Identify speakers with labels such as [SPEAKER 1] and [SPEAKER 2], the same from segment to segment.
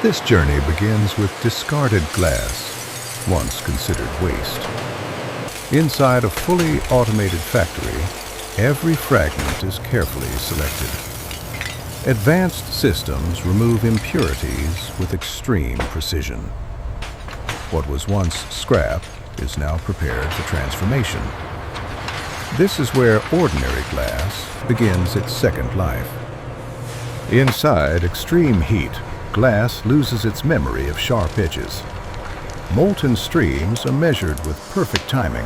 [SPEAKER 1] This journey begins with discarded glass, once considered waste. Inside a fully automated factory, every fragment is carefully selected. Advanced systems remove impurities with extreme precision. What was once scrap is now prepared for transformation. This is where ordinary glass begins its second life. Inside extreme heat, glass loses its memory of sharp edges. Molten streams are measured with perfect timing.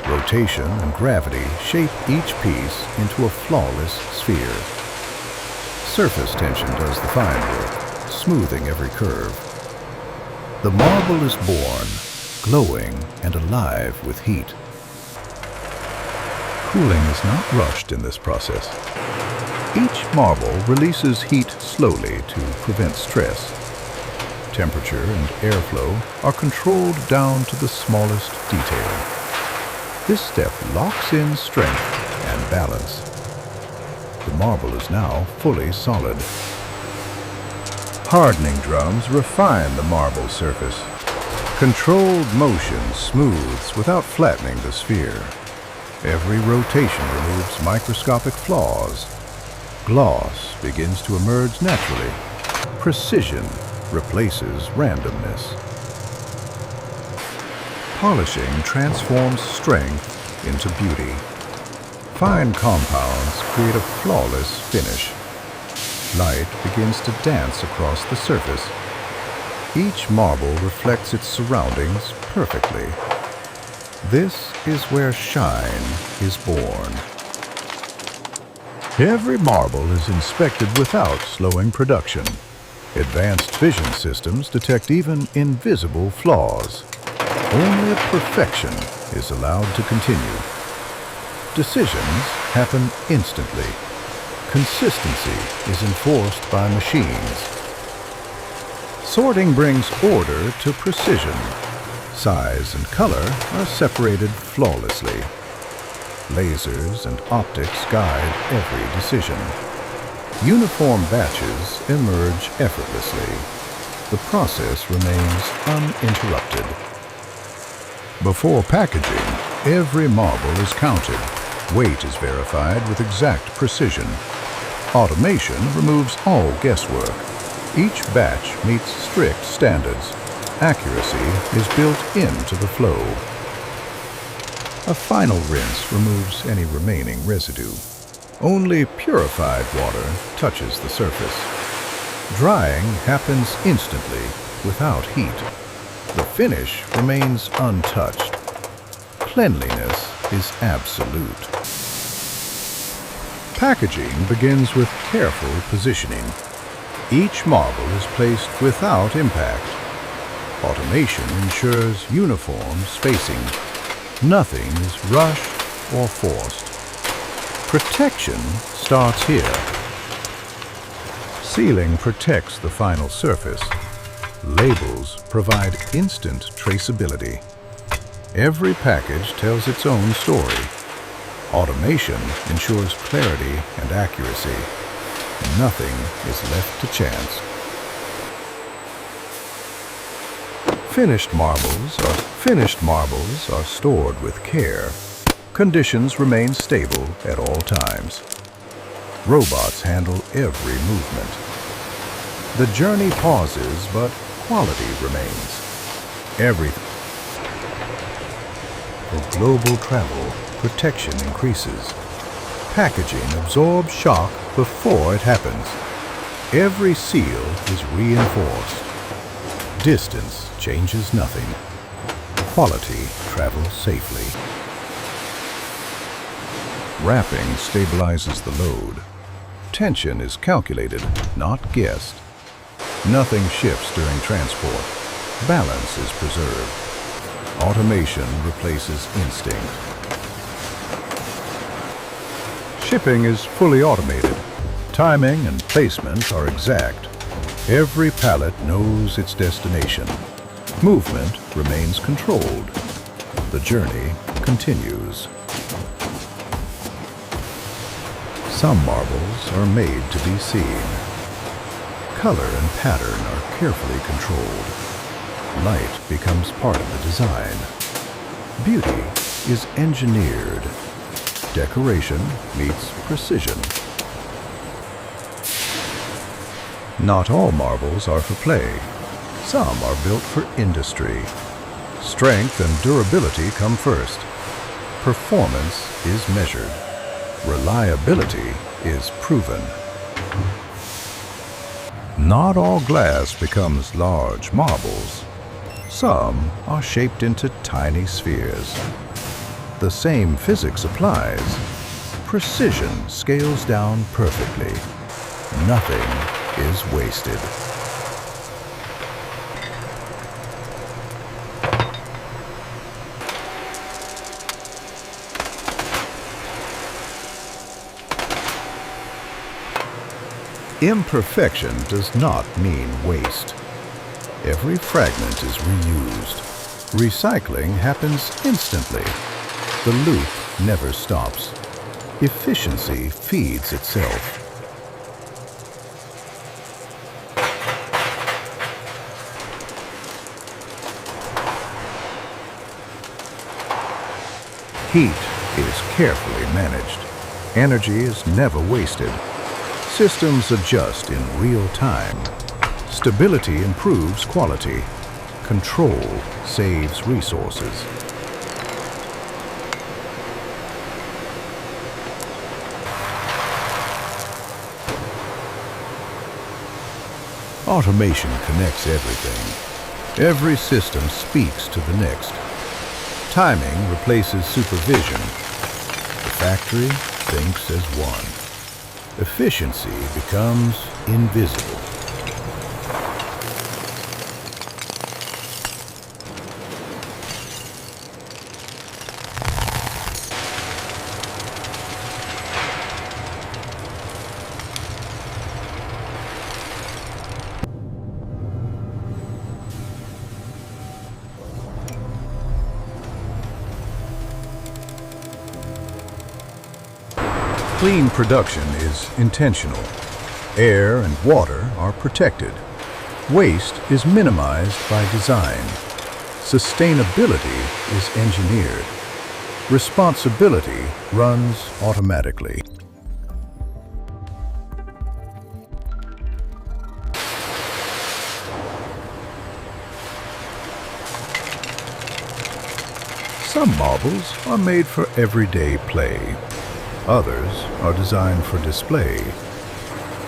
[SPEAKER 1] Rotation and gravity shape each piece into a flawless sphere. Surface tension does the fine work, smoothing every curve. The marble is born, glowing and alive with heat. Cooling is not rushed in this process. Each marble releases heat slowly to prevent stress. Temperature and airflow are controlled down to the smallest detail. This step locks in strength and balance. The marble is now fully solid. Hardening drums refine the marble surface. Controlled motion smooths without flattening the sphere. Every rotation removes microscopic flaws. Gloss begins to emerge naturally. Precision replaces randomness. Polishing transforms strength into beauty. Fine compounds create a flawless finish. Light begins to dance across the surface. Each marble reflects its surroundings perfectly. This is where shine is born. Every marble is inspected without slowing production. Advanced vision systems detect even invisible flaws. Only perfection is allowed to continue. Decisions happen instantly. Consistency is enforced by machines. Sorting brings order to precision. Size and color are separated flawlessly. Lasers and optics guide every decision. Uniform batches emerge effortlessly. The process remains uninterrupted. Before packaging, every marble is counted. Weight is verified with exact precision. Automation removes all guesswork. Each batch meets strict standards. Accuracy is built into the flow. A final rinse removes any remaining residue. Only purified water touches the surface. Drying happens instantly, without heat. The finish remains untouched. Cleanliness is absolute. Packaging begins with careful positioning. Each marble is placed without impact. Automation ensures uniform spacing. Nothing is rushed or forced. Protection starts here. Sealing protects the final surface. Labels provide instant traceability. Every package tells its own story. Automation ensures clarity and accuracy. Nothing is left to chance. Finished marbles are stored with care. Conditions remain stable at all times. Robots handle every movement. The journey pauses, but quality remains. Everything. For global travel, protection increases. Packaging absorbs shock before it happens. Every seal is reinforced. Distance changes nothing. Quality travels safely. Wrapping stabilizes the load. Tension is calculated, not guessed. Nothing shifts during transport. Balance is preserved. Automation replaces instinct. Shipping is fully automated. Timing and placement are exact. Every pallet knows its destination. Movement remains controlled. The journey continues. Some marbles are made to be seen. Color and pattern are carefully controlled. Light becomes part of the design. Beauty is engineered. Decoration meets precision. Not all marbles are for play. Some are built for industry. Strength and durability come first. Performance is measured. Reliability is proven. Not all glass becomes large marbles. Some are shaped into tiny spheres. The same physics applies. Precision scales down perfectly. Nothing is wasted. Imperfection does not mean waste. Every fragment is reused. Recycling happens instantly. The loop never stops. Efficiency feeds itself. Heat is carefully managed. Energy is never wasted. Systems adjust in real time. Stability improves quality. Control saves resources. Automation connects everything. Every system speaks to the next. Timing replaces supervision. The factory thinks as one. Efficiency becomes invisible. Clean production is intentional. Air and water are protected. Waste is minimized by design. Sustainability is engineered. Responsibility runs automatically. Some marbles are made for everyday play. Others are designed for display.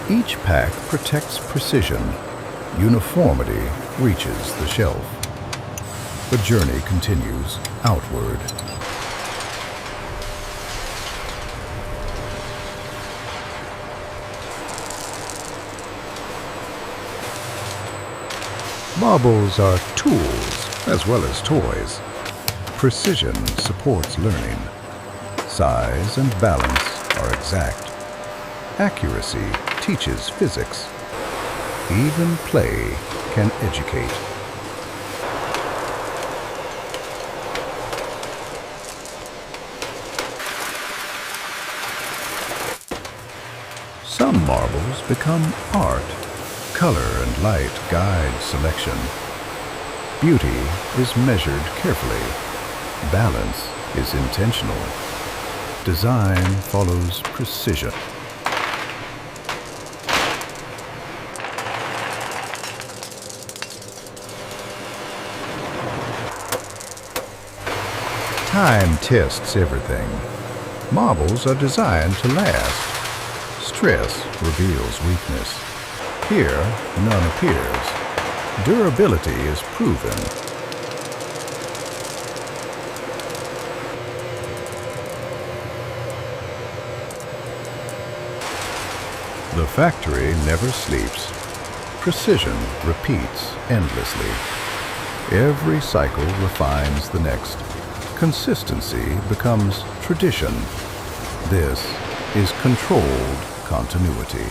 [SPEAKER 1] Each pack protects precision. Uniformity reaches the shelf. The journey continues outward. Marbles are tools as well as toys. Precision supports learning. Size and balance are exact. Accuracy teaches physics. Even play can educate. Some marbles become art. Color and light guide selection. Beauty is measured carefully. Balance is intentional. Design follows precision. Time tests everything. Marbles are designed to last. Stress reveals weakness. Here, none appears. Durability is proven. The factory never sleeps. Precision repeats endlessly. Every cycle refines the next. Consistency becomes tradition. This is controlled continuity.